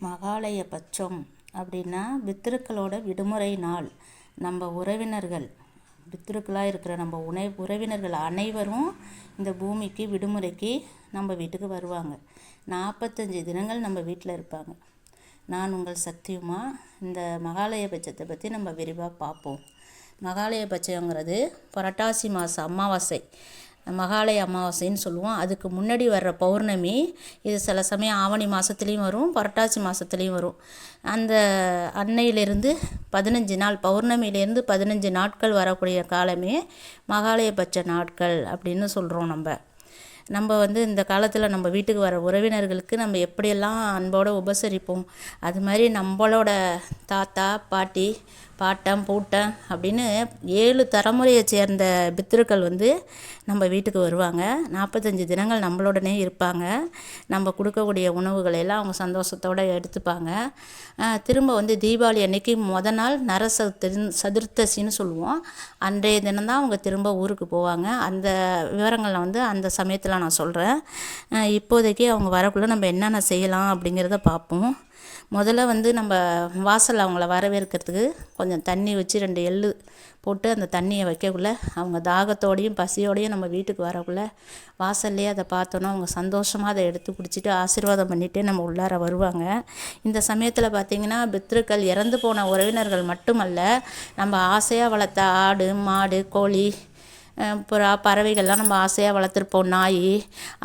மகாலய பட்சம் அப்படின்னா பித்ருக்களோட விடுமுறை நாள். நம்ம உறவினர்கள் பித்ருக்களாக இருக்கிற நம்ம உறவினர்கள் அனைவரும் இந்த பூமிக்கு விடுமுறைக்கு நம்ம வீட்டுக்கு வருவாங்க. 45 தினங்கள் நம்ம வீட்டில் இருப்பாங்க. நான் உங்கள் சக்தியுமா. இந்த மகாலய பட்சத்தை பற்றி நம்ம விரிவாக பார்ப்போம். மகாலய பட்சங்கிறது புரட்டாசி மாதம் அமாவாசை, மகாலய அமாவாசைன்னு சொல்லுவோம். அதுக்கு முன்னாடி வர்ற பௌர்ணமி. இது சில சமயம் ஆவணி மாதத்துலேயும் வரும், புரட்டாசி மாதத்துலேயும் வரும். அந்த அன்னையிலேருந்து 15 நாள், பௌர்ணமியிலேருந்து 15 நாட்கள் வரக்கூடிய காலமே மகாலய பட்ச நாட்கள் அப்படின்னு சொல்கிறோம். நம்ம இந்த காலத்தில் நம்ம வீட்டுக்கு வர உறவினர்களுக்கு நம்ம எப்படியெல்லாம் அன்போடு உபசரிப்போம். அது மாதிரி நம்மளோட தாத்தா பாட்டி பாட்டம் பூட்டம் அப்படின்னு 7 தலைமுறையை சேர்ந்த பித்ருக்கள் நம்ம வீட்டுக்கு வருவாங்க. 45 தினங்கள் நம்மளோடனே இருப்பாங்க. நம்ம கொடுக்கக்கூடிய உணவுகளை எல்லாம் அவங்க சந்தோஷத்தோடு எடுத்துப்பாங்க. திரும்ப தீபாவளி அன்னைக்கு மொதல் நாள் சதுர்த்தசின்னு சொல்லுவோம். அன்றைய தினம்தான் அவங்க திரும்ப ஊருக்கு போவாங்க. அந்த விவரங்களை அந்த சமயத்தில் நான் சொல்கிறேன். இப்போதைக்கு அவங்க வரக்குள்ளே நம்ம என்னென்ன செய்யலாம் அப்படிங்கிறத பார்ப்போம். முதல்ல நம்ம வாசல் அவங்கள வரவேற்கிறதுக்கு கொஞ்சம் தண்ணி வச்சு 2 எள்ளு போட்டு அந்த தண்ணியை வைக்கக்குள்ளே அவங்க தாகத்தோடையும் பசியோடையும் நம்ம வீட்டுக்கு வரக்குள்ளே வாசல்லையே அதை பார்த்தோன்னா அவங்க சந்தோஷமாக அதை எடுத்து குடிச்சிட்டு ஆசீர்வாதம் பண்ணிகிட்டே நம்ம உள்ளார வருவாங்க. இந்த சமயத்தில் பார்த்திங்கன்னா பித்ருக்கள் இறந்து போன உறவினர்கள் மட்டுமல்ல, நம்ம ஆசையாக வளர்த்த ஆடு மாடு கோழி புறா பறவைகள்லாம் நம்ம ஆசையாக வளர்த்துருப்போம், நாய்,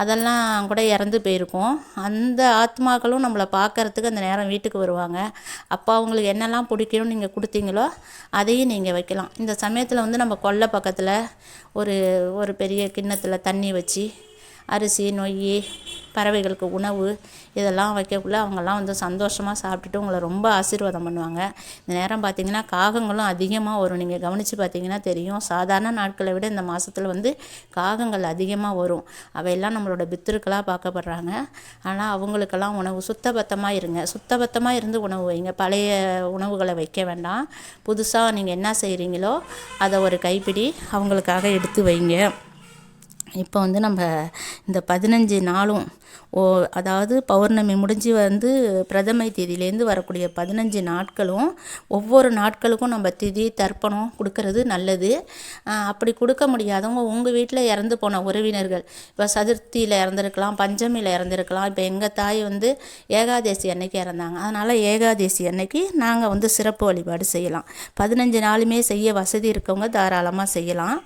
அதெல்லாம் கூட இறந்து போயிருக்கோம். அந்த ஆத்மாக்களும் நம்மளை பார்க்கறதுக்கு அந்த நேரம் வீட்டுக்கு வருவாங்க. அப்போ அவங்களுக்கு என்னெல்லாம் பிடிக்கும்னு நீங்கள் கொடுத்தீங்களோ அதையும் நீங்கள் வைக்கலாம். இந்த சமயத்தில் நம்ம கொல்லை பக்கத்தில் ஒரு பெரிய கிண்ணத்தில் தண்ணி வச்சு அரிசி நொய் பறவைகளுக்கு உணவு இதெல்லாம் வைக்கக்குள்ளே அவங்கெல்லாம் சந்தோஷமாக சாப்பிட்டுட்டு உங்களை ரொம்ப ஆசீர்வாதம் பண்ணுவாங்க. இந்த நேரம் பார்த்திங்கன்னா காகங்களும் அதிகமாக வரும். நீங்கள் கவனித்து பார்த்தீங்கன்னா தெரியும். சாதாரண நாட்களை விட இந்த மாதத்தில் காகங்கள் அதிகமாக வரும். அவையெல்லாம் நம்மளோட பித்ருக்களாக பார்க்கப்படுறாங்க. ஆனால் அவங்களுக்கெல்லாம் உணவு சுத்தபத்தமாக இருங்க. சுத்தபத்தமாக இருந்து உணவு வைங்க. பழைய உணவுகளை வைக்க வேண்டாம். புதுசாக நீங்கள் என்ன செய்கிறீங்களோ அதை ஒரு கைப்பிடி அவங்களுக்காக எடுத்து வைங்க. இப்போ நம்ம இந்த 15 நாளும் அதாவது பௌர்ணமி முடிஞ்சு பிரதமை தேதியிலேருந்து வரக்கூடிய 15 நாட்களும் ஒவ்வொரு நாட்களுக்கும் நம்ம திதி தர்ப்பணம் கொடுக்கறது நல்லது. அப்படி கொடுக்க முடியாதவங்க உங்கள் வீட்டில் இறந்து போன உறவினர்கள், இப்போ சதுர்த்தியில் இறந்துருக்கலாம், பஞ்சமியில் இறந்துருக்கலாம். இப்போ எங்கள் தாய் ஏகாதசி அன்னைக்கு இறந்தாங்க. அதனால் ஏகாதசி அன்னைக்கு நாங்கள் சிறப்பு வழிபாடு செய்யலாம். 15 நாளுமே செய்ய வசதி இருக்கவங்க தாராளமாக செய்யலாம்.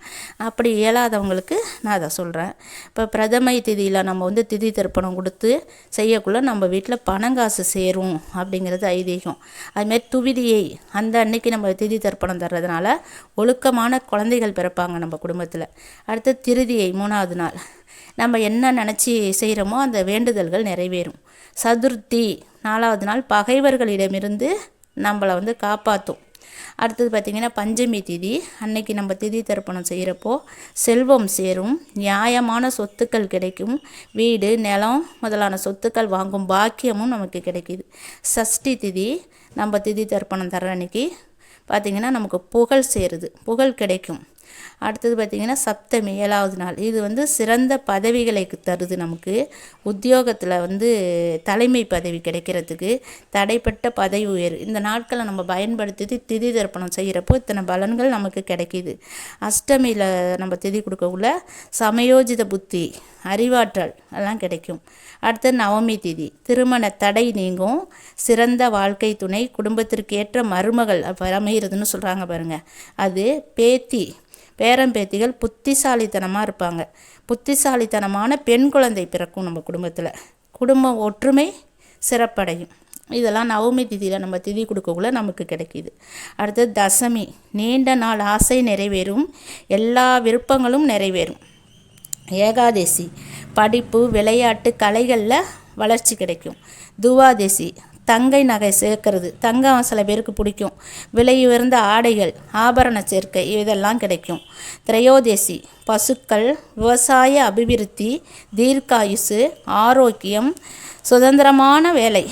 அப்படி இயலாதவங்களுக்கு நான் அதை சொல்கிறேன். இப்போ பிரதமை திதியில் நம்ம திதி தர்ப்பணம் கொடுத்து செய்யக்குள்ள நம்ம வீட்டில் பணங்காசு சேரும் அப்படிங்கிறது ஐதீகம். அதுமாதிரி துவிதியை அந்த அன்னைக்கு நம்ம திதி தர்ப்பணம் தர்றதுனால ஒழுக்கமான குழந்தைகள் பிறப்பாங்க நம்ம குடும்பத்தில். அடுத்து திருதியை 3வது நாள் நம்ம என்ன நினச்சி செய்கிறோமோ அந்த வேண்டுதல்கள் நிறைவேறும். சதுர்த்தி 4வது நாள் பகைவர்களிடமிருந்து நம்மளை காப்பாற்றும். அடுத்தது பார்த்திங்கன்னா பஞ்சமி திதி அன்னைக்கு நம்ம திதி தர்ப்பணம் செய்கிறப்போ செல்வம் சேரும், நியாயமான சொத்துக்கள் கிடைக்கும், வீடு நிலம் முதலான சொத்துக்கள் வாங்கும் பாக்கியமும் நமக்கு கிடைக்கிது. சஷ்டி திதி நம்ம திதி தர்ப்பணம் தர அன்னைக்கு பார்த்திங்கன்னா நமக்கு புகழ் சேருது, புகழ் கிடைக்கும். அடுத்தது பார்த்திங்கன்னா சப்தமி 7வது நாள். இது சிறந்த பதவிகளை தருது. நமக்கு உத்தியோகத்தில் தலைமை பதவி கிடைக்கிறதுக்கு தடைப்பட்ட பதவி உயர். இந்த நாட்களை நம்ம பயன்படுத்தி திதி தர்ப்பணம் செய்கிறப்போ இத்தனை பலன்கள் நமக்கு கிடைக்கிது. அஷ்டமியில் நம்ம திதி கொடுக்கக்குள்ள சமயோஜித புத்தி அறிவாற்றல் எல்லாம் கிடைக்கும். அடுத்து நவமி திதி திருமண தடை நீங்கும், சிறந்த வாழ்க்கை துணை குடும்பத்திற்கு ஏற்ற மருமகள் அமைகிறதுன்னு சொல்கிறாங்க பாருங்கள். அது பேரம்பேத்திகள் புத்திசாலித்தனமாக இருப்பாங்க. புத்திசாலித்தனமான பெண் குழந்தை பிறக்கும் நம்ம குடும்பத்தில். குடும்பம் ஒற்றுமை சிறப்படையும். இதெல்லாம் நவமி திதியில் நம்ம திதி கொடுக்கக்குள்ள நமக்கு கிடைக்கிது. அடுத்தது தசமி நீண்ட நாள் ஆசை நிறைவேறும், எல்லா விருப்பங்களும் நிறைவேறும். ஏகாதசி படிப்பு விளையாட்டு கலைகளில் வளர்ச்சி கிடைக்கும். துவாதசி தங்கை நகை சேர்க்கறது, தங்கம் சில பேருக்கு பிடிக்கும், விலை உயர்ந்த ஆடைகள் ஆபரண சேர்க்கை இதெல்லாம் கிடைக்கும். திரையோதசி பசுக்கள் விவசாய அபிவிருத்தி தீர்க்காயுசு ஆரோக்கியம் சுதந்திரமான வேலை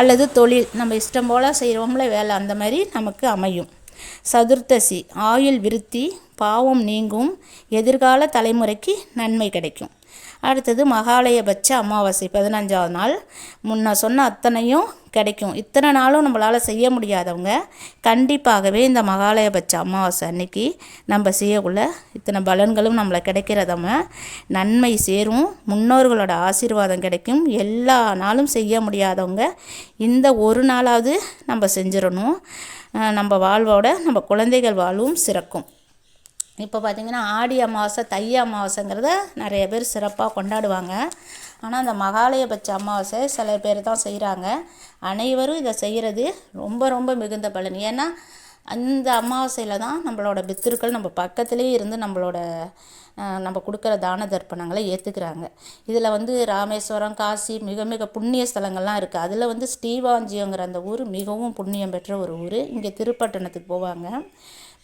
அல்லது தொழில் நம்ம இஷ்டம் போல் செய்கிறோம்ல வேலை அந்த மாதிரி நமக்கு அமையும். சதுர்த்தசி ஆயுள் விருத்தி பாவம் நீங்கும், எதிர்கால தலைமுறைக்கு நன்மை கிடைக்கும். அடுத்தது மகாலயபட்ச அமாவாசை 15ஆவது நாள். முன்ன சொன்ன அத்தனையும் கிடைக்கும். இத்தனை நாளும் நம்மளால் செய்ய முடியாதவங்க கண்டிப்பாகவே இந்த மகாலயபட்ச அமாவாசை அன்னைக்கு நம்ம செய்யக்குள்ள இத்தனை பலன்களும் நம்மளை கிடைக்கிறதம்ம நன்மை சேரும், முன்னோர்களோட ஆசீர்வாதம் கிடைக்கும். எல்லா நாளும் செய்ய முடியாதவங்க இந்த ஒரு நாளாவது நம்ம செஞ்சிடணும். நம்ம வாழ்வோட நம்ம குழந்தைகள் வாழ்வும் சிறக்கும். இப்போ பார்த்திங்கன்னா ஆடி அமாவாசை, தை அமாவாசைங்கிறத நிறைய பேர் சிறப்பாக கொண்டாடுவாங்க. ஆனால் அந்த மகாலயபட்ச அமாவாசை சில பேர் தான் செய்கிறாங்க. அனைவரும் இதை செய்கிறது ரொம்ப ரொம்ப மிகுந்த பலன். ஏன்னா அந்த அமாவாசையில் தான் நம்மளோட பித்திருக்கள் நம்ம பக்கத்துலேயே இருந்து நம்ம கொடுக்குற தான தர்ப்பணங்களை ஏற்றுக்கிறாங்க. இதில் ராமேஸ்வரம், காசி மிக மிக புண்ணிய ஸ்தலங்கள்லாம் இருக்குது. அதில் ஸ்ரீவாஞ்சியங்கிற அந்த ஊர் மிகவும் புண்ணியம் பெற்ற ஒரு ஊர். இங்கே திருப்பட்டணத்துக்கு போவாங்க.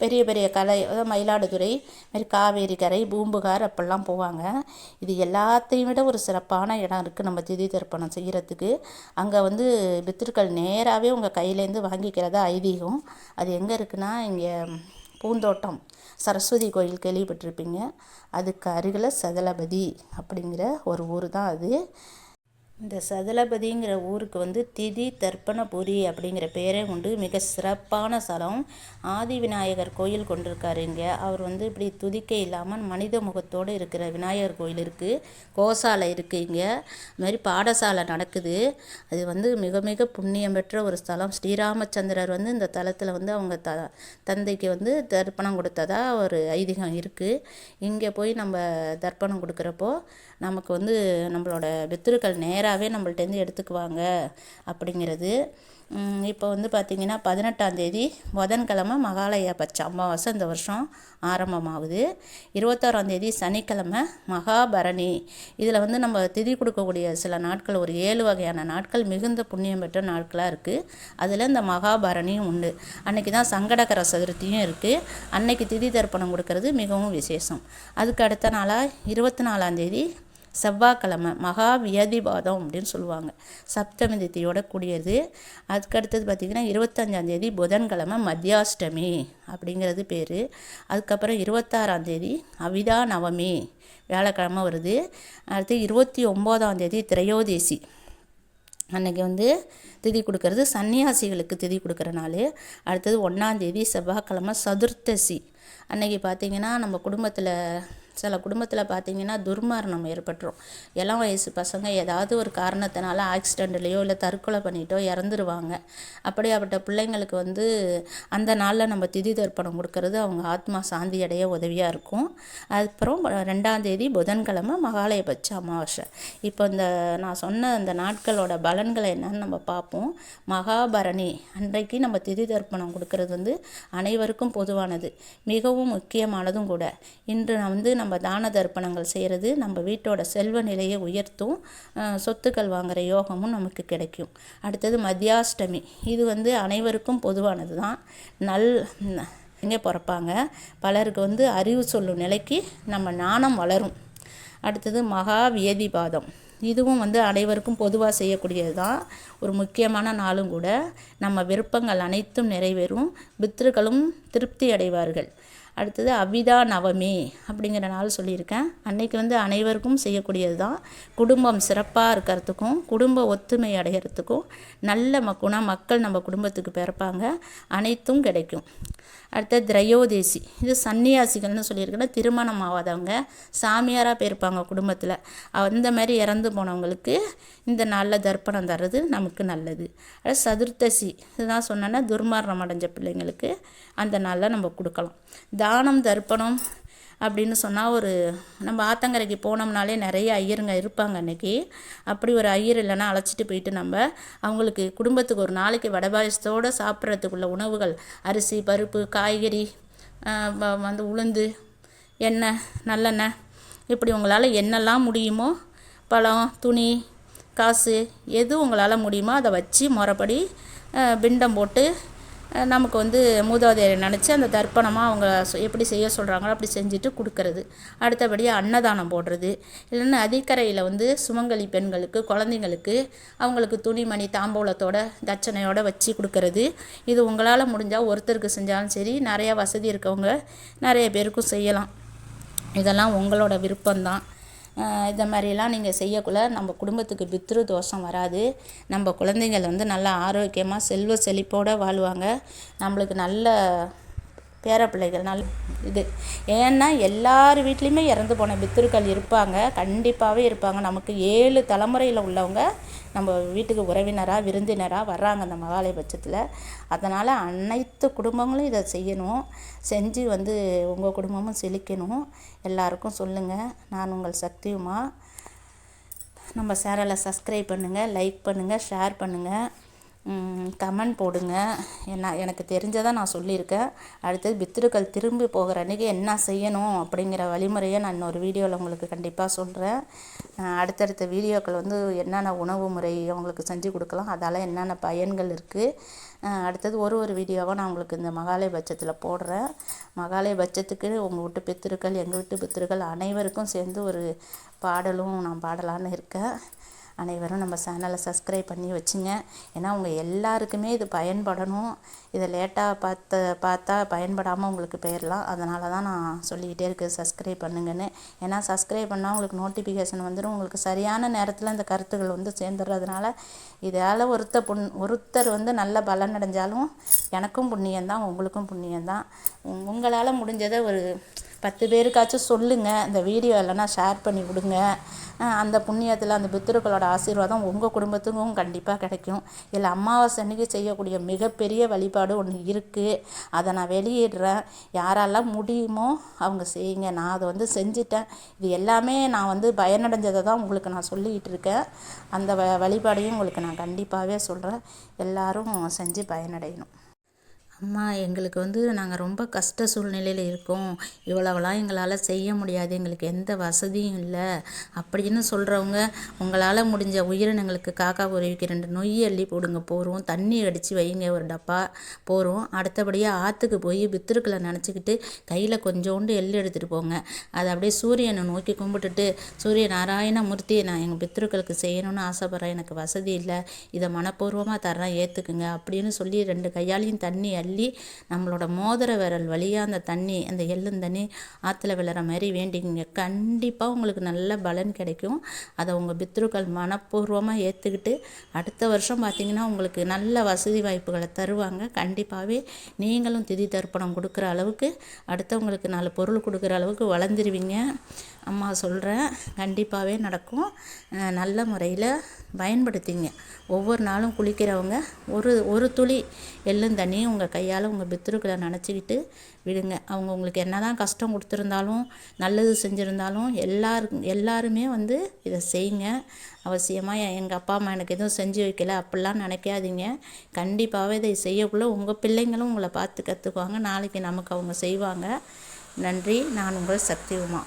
பெரிய பெரிய கலை, அதாவது மயிலாடுதுறை மாரி காவேரி கரை, பூம்புகார் அப்படிலாம் போவாங்க. இது எல்லாத்தையும் விட ஒரு சிறப்பான இடம் இருக்குது நம்ம திதி தர்ப்பணம் செய்கிறதுக்கு. அங்கே பித்திருக்கள் நேராகவே உங்கள் கையிலேருந்து வாங்கிக்கிறதா ஐதீகம். அது எங்கே இருக்குன்னா, இங்கே பூந்தோட்டம் சரஸ்வதி கோயில் கேள்விப்பட்டிருப்பீங்க. அதுக்கு அருகில் சதலபதி அப்படிங்கிற ஒரு ஊர் தான் அது. இந்த சதலபதிங்கிற ஊருக்கு திதி தர்ப்பணபுரி அப்படிங்கிற பேரே உண்டு. மிக சிறப்பான ஸ்தலம். ஆதி விநாயகர் கோயில் கொண்டிருக்காரு இங்கே. அவர் இப்படி துதிக்கை இல்லாமல் மனித முகத்தோடு இருக்கிற விநாயகர் கோயில் இருக்குது. கோசாலை இருக்குது. இங்கே அது மாதிரி பாடசாலை நடக்குது. அது மிக மிக புண்ணியம் பெற்ற ஒரு ஸ்தலம். ஸ்ரீராமச்சந்திரர் இந்த தலத்தில் அவங்க தந்தைக்கு தர்ப்பணம் கொடுத்ததா ஒரு ஐதீகம் இருக்குது. இங்கே போய் நம்ம தர்ப்பணம் கொடுக்குறப்போ நமக்கு நம்மளோட பித்திருக்கள் நேராகவே நம்மள்ட்டேருந்து எடுத்துக்குவாங்க அப்படிங்கிறது. இப்போ பார்த்திங்கன்னா 18ஆம் தேதி புதன்கிழமை மகாலயபட்ச அமாவாசை இந்த வருஷம் ஆரம்பமாகுது. 26ஆம் தேதி சனிக்கிழமை மகாபரணி. இதில் நம்ம திதி கொடுக்கக்கூடிய சில நாட்கள், ஒரு 7 வகையான நாட்கள் மிகுந்த புண்ணியம் பெற்ற நாட்களாக இருக்குது. அதில் இந்த மகாபரணியும் உண்டு. அன்றைக்கி தான் சங்கடகர சதுர்த்தியும் இருக்குது. அன்னைக்கு திதி தர்ப்பணம் கொடுக்கறது மிகவும் விசேஷம். அதுக்கு அடுத்த நாளாக 24ஆம் தேதி செவ்வாய்க்கிழமை மகா வியாதிபாதம் அப்படின்னு சொல்லுவாங்க. சப்தமி திதியோட கூடியது. அதுக்கடுத்தது பார்த்திங்கன்னா 25ஆம் தேதி புதன்கிழமை மத்தியாஷ்டமி அப்படிங்கிறது பேர். அதுக்கப்புறம் 26ஆம் தேதி அவிதா நவமி வியாழக்கிழமை வருது. அடுத்து 29ஆம் தேதி திரையோதேசி. அன்றைக்கி திதி கொடுக்கறது சன்னியாசிகளுக்கு திதி கொடுக்குற நாள். அடுத்தது 1ஆம் தேதி செவ்வாய்க்கிழமை சதுர்த்தசி. அன்றைக்கி பார்த்திங்கன்னா நம்ம குடும்பத்தில் சில குடும்பத்தில் பார்த்திங்கன்னா துர்மரணம் ஏற்பட்டுரும். இளம் வயசு பசங்க ஏதாவது ஒரு காரணத்தினால ஆக்சிடெண்ட்லேயோ இல்லை தற்கொலை பண்ணிட்டோ இறந்துருவாங்க. அப்படியாப்பட்ட பிள்ளைங்களுக்கு அந்த நாளில் நம்ம திதி தர்ப்பணம் கொடுக்கறது அவங்க ஆத்மா சாந்தி அடைய உதவியாக இருக்கும். அதுக்கப்புறம் 2ஆம் தேதி புதன்கிழமை மகாலயபட்ச அமாவாசை. இப்போ நான் சொன்ன அந்த நாட்களோட பலன்களை என்னன்னு நம்ம பார்ப்போம். மகாபரணி அன்றைக்கு நம்ம திதி தர்ப்பணம் கொடுக்கறது அனைவருக்கும் பொதுவானது, மிகவும் முக்கியமானதும் கூட. இன்று நம்ம தான தர்ப்பணங்கள் செய்கிறது நம்ம வீட்டோட செல்வ நிலையை உயர்த்தும். சொத்துக்கள் வாங்குகிற யோகமும் நமக்கு கிடைக்கும். அடுத்தது மத்தியாஷ்டமி. இது அனைவருக்கும் பொதுவானது தான். எங்கே பிறப்பாங்க. பலருக்கு அறிவு சொல்லும் நிலைக்கு நம்ம ஞானம் வளரும். அடுத்தது மகா வியதிபாதம். இதுவும் அனைவருக்கும் பொதுவாக செய்யக்கூடியது தான். ஒரு முக்கியமான நாளும் கூட. நம்ம விருப்பங்கள் அனைத்தும் நிறைவேறும், பித்ருக்களும் திருப்தி அடைவார்கள். அடுத்தது அவிதா நவமி அப்படிங்கிற நாள் சொல்லியிருக்கேன். அன்னைக்கு அனைவருக்கும் செய்யக்கூடியது தான். குடும்பம் சிறப்பாக இருக்கிறதுக்கும் குடும்ப ஒத்துமை அடைகிறதுக்கும் நல்ல மக்கள் நம்ம குடும்பத்துக்கு பிறப்பாங்க, அனைத்தும் கிடைக்கும். அடுத்தது திரையோதேசி. இது சன்னியாசிகள்னு சொல்லியிருக்கேன்னா திருமணம் ஆகாதவங்க சாமியாராக போயிருப்பாங்க குடும்பத்தில். அந்த மாதிரி இறந்து போனவங்களுக்கு இந்த நாளில் தர்ப்பணம் தர்றது நமக்கு நல்லது. அடுத்து சதுர்த்தசி. இதுதான் சொன்னேன்னா துர்மரணம் அடைஞ்ச பிள்ளைங்களுக்கு அந்த நாளில் நம்ம கொடுக்கலாம். தானம் தர்ப்பணம் அப்படின்னு சொன்னால் நம்ம ஆத்தங்கரைக்கு போனோம்னாலே நிறைய ஐயருங்க இருப்பாங்க அன்றைக்கி. அப்படி ஒரு ஐயர் இல்லைன்னா அழைச்சிட்டு போயிட்டு நம்ம அவங்களுக்கு குடும்பத்துக்கு ஒரு நாளைக்கு வடபாயசத்தோடு சாப்பிட்றதுக்குள்ள உணவுகள், அரிசி, பருப்பு, காய்கறி, உளுந்து, எண்ணெய், நல்லெண்ணெய், இப்படி உங்களால் என்னெல்லாம் முடியுமோ, பழம், துணி, காசு, எது உங்களால் முடியுமோ அதை வச்சு முறைப்படி பிண்டம் போட்டு நமக்கு மூதாதையரை நினச்சி அந்த தர்ப்பணமாக அவங்க எப்படி செய்ய சொல்கிறாங்களோ அப்படி செஞ்சுட்டு கொடுக்கறது. அடுத்தபடியாக அன்னதானம் போடுறது. இல்லைன்னா நதிக்கரையில் சுமங்கலி பெண்களுக்கு, குழந்தைங்களுக்கு அவங்களுக்கு துணிமணி தாம்பூலத்தோட தட்சணையோடு வச்சு கொடுக்கறது. இது உங்களால் முடிஞ்சால் ஒருத்தருக்கு செஞ்சாலும் சரி, நிறையா வசதி இருக்கவங்க நிறைய பேருக்கும் செய்யலாம். இதெல்லாம் உங்களோட விருப்பம்தான். இந்த மாதிரிலாம் நீங்கள் செய்யக்குள்ள நம்ம குடும்பத்துக்கு பித்ரு தோஷம் வராது. நம்ம குழந்தைகள் வந்து நல்லா ஆரோக்கியமாக செல்வ செழிப்போடு வாழ்வாங்க. நம்மளுக்கு நல்ல பேரப்பிள்ளைகள் இது. ஏன்னா எல்லார் வீட்லேயுமே இறந்து போன பித்ருக்கள் இருப்பாங்க, கண்டிப்பாகவே இருப்பாங்க. நமக்கு 7 தலைமுறையில் உள்ளவங்க நம்ம வீட்டுக்கு உறவினராக விருந்தினராக வர்றாங்க அந்த மகாலயபட்சத்தில். அதனால் அனைத்து குடும்பங்களும் இதை செய்யணும். செஞ்சு வந்து உங்கள் குடும்பமும் செழிக்கணும். எல்லாருக்கும் சொல்லுங்கள். நான் உங்கள் சக்தி உமா. நம்ம சேனலை சப்ஸ்கிரைப் பண்ணுங்கள், லைக் பண்ணுங்கள், ஷேர் பண்ணுங்கள், கமெண்ட் போடுங்க. எனக்கு தெரிஞ்சதை நான் சொல்லியிருக்கேன். அடுத்தது பித்ருக்கள் திரும்பி போகிற அன்றைக்கி என்ன செய்யணும் அப்படிங்கிற வழிமுறையை நான் இன்னொரு வீடியோவில் உங்களுக்கு கண்டிப்பாக சொல்கிறேன். அடுத்தடுத்த வீடியோக்கள் வந்து என்னென்ன உணவு முறை அவங்களுக்கு செஞ்சு கொடுக்கலாம், அதால் என்னென்ன பயன்கள் இருக்குது, அடுத்தது ஒரு வீடியோவாக நான் உங்களுக்கு இந்த மகாலயபட்சத்தில் போடுறேன். மகாலயபட்சத்துக்கு உங்கள் வீட்டு பித்ருக்கள், எங்கள் வீட்டு பித்ருக்கள் அனைவருக்கும் சேர்ந்து ஒரு பாடலும் நான் பாடலான்னு இருக்கேன். அனைவரும் நம்ம சேனலை சப்ஸ்கிரைப் பண்ணி வச்சுங்க. ஏன்னா உங்கள் எல்லாருக்குமே இது பயன்படணும். இதை லேட்டாக பார்த்தா பயன்படாமல் உங்களுக்கு போயிடலாம். அதனால தான் நான் சொல்லிக்கிட்டே இருக்கேன், சப்ஸ்கிரைப் பண்ணுங்கன்னு. ஏன்னா சப்ஸ்கிரைப் பண்ணால் உங்களுக்கு நோட்டிஃபிகேஷன் வந்துடும். உங்களுக்கு சரியான நேரத்தில் இந்த கருத்துக்கள் வந்து சேர்ந்துடுறதுனால இதால் ஒருத்தர் வந்து நல்ல பலன் அடைஞ்சாலும் எனக்கும் புண்ணியம்தான், உங்களுக்கும் புண்ணியம்தான். உங்களால் முடிஞ்சதை ஒரு 10 பேருக்காச்சும் சொல்லுங்கள். இந்த வீடியோ இல்லைன்னா ஷேர் பண்ணி விடுங்க. அந்த புண்ணியத்தில் அந்த பித்ருக்களோட ஆசீர்வாதம் உங்கள் குடும்பத்துக்கும் கண்டிப்பாக கிடைக்கும். இல்லை அமாவாசை அன்னைக்கு செய்யக்கூடிய மிகப்பெரிய வழிபாடு ஒன்று இருக்குது. அதை நான் வெளியிடுறேன். யாரெல்லாம் முடியுமோ அவங்க செய்யுங்க. நான் அதை வந்து செஞ்சுட்டேன். இது எல்லாமே நான் வந்து பயனடைஞ்சதை தான் உங்களுக்கு நான் சொல்லிக்கிட்டு இருக்கேன். அந்த வழிபாடையும் உங்களுக்கு நான் கண்டிப்பாகவே சொல்கிறேன். எல்லோரும் செஞ்சு பயனடையணும். அம்மா, எங்களுக்கு வந்து நாங்கள் ரொம்ப கஷ்ட சூழ்நிலையில் இருக்கோம், இவ்வளவுலாம் எங்களால் செய்ய முடியாது, எங்களுக்கு எந்த வசதியும் இல்லை அப்படின்னு சொல்கிறவங்க, உங்களால் முடிஞ்ச உயிரினங்களுக்கு காக்கா குருவிக்கு 2 நொய் அள்ளி போடுங்க போகிறோம். தண்ணி அடித்து வைங்க ஒரு டப்பா போகிறோம். அடுத்தபடியாக ஆற்றுக்கு போய் பித்ருக்களை நினச்சிக்கிட்டு கையில் கொஞ்சோண்டு எள்ளு எடுத்துகிட்டு போங்க. அதை அப்படியே சூரியனை நோக்கி கும்பிட்டுட்டு, சூரிய நாராயணமூர்த்தியை நான் எங்கள் பித்ருக்களுக்கு செய்யணும்னு ஆசைப்பட்றேன், எனக்கு வசதி இல்லை, இதை மனப்பூர்வமாக தர்றேன், ஏற்றுக்குங்க அப்படின்னு சொல்லி 2 கையாலையும் தண்ணி அள்ளி நம்மளோட மோதிர விரல் வழியாக அந்த தண்ணி, அந்த எள்ளுந்தண்ணி ஆற்றுல விழுற மாதிரி வேண்டிங்க. கண்டிப்பாக உங்களுக்கு நல்ல பலன் கிடைக்கும். அதை உங்கள் பித்ருக்கள் மனப்பூர்வமாக ஏற்றுக்கிட்டு அடுத்த வருஷம் பார்த்திங்கன்னா உங்களுக்கு நல்ல வசதி வாய்ப்புகளை தருவாங்க. கண்டிப்பாகவே நீங்களும் திதி தர்ப்பணம் கொடுக்குற அளவுக்கு, அடுத்தவங்களுக்கு 4 பொருள் கொடுக்குற அளவுக்கு வளர்ந்துருவீங்க. அம்மா சொல்கிறேன், கண்டிப்பாகவே நடக்கும். நல்ல முறையில் பயன்படுத்திங்க. ஒவ்வொரு நாளும் குளிக்கிறவங்க ஒரு துளி எள்ளுந்தண்ணி உங்கள் கையால் உங்கள் பித்ருக்களை நினச்சிக்கிட்டு விடுங்க. அவங்க உங்களுக்கு என்ன தான் கஷ்டம் கொடுத்துருந்தாலும், நல்லது செஞ்சுருந்தாலும் எல்லாருமே வந்து இதை செய்யுங்க. அவசியமாக எங்கள் அப்பா அம்மா எனக்கு எதுவும் செஞ்சு வைக்கல அப்படிலாம் நினைக்காதீங்க. கண்டிப்பாகவே இதை செய்யக்குள்ளே உங்கள் பிள்ளைங்களும் உங்களை பார்த்து கற்றுக்குவாங்க. நாளைக்கு நமக்கு அவங்க செய்வாங்க. நன்றி. நான் உங்கள் சக்தி உமா.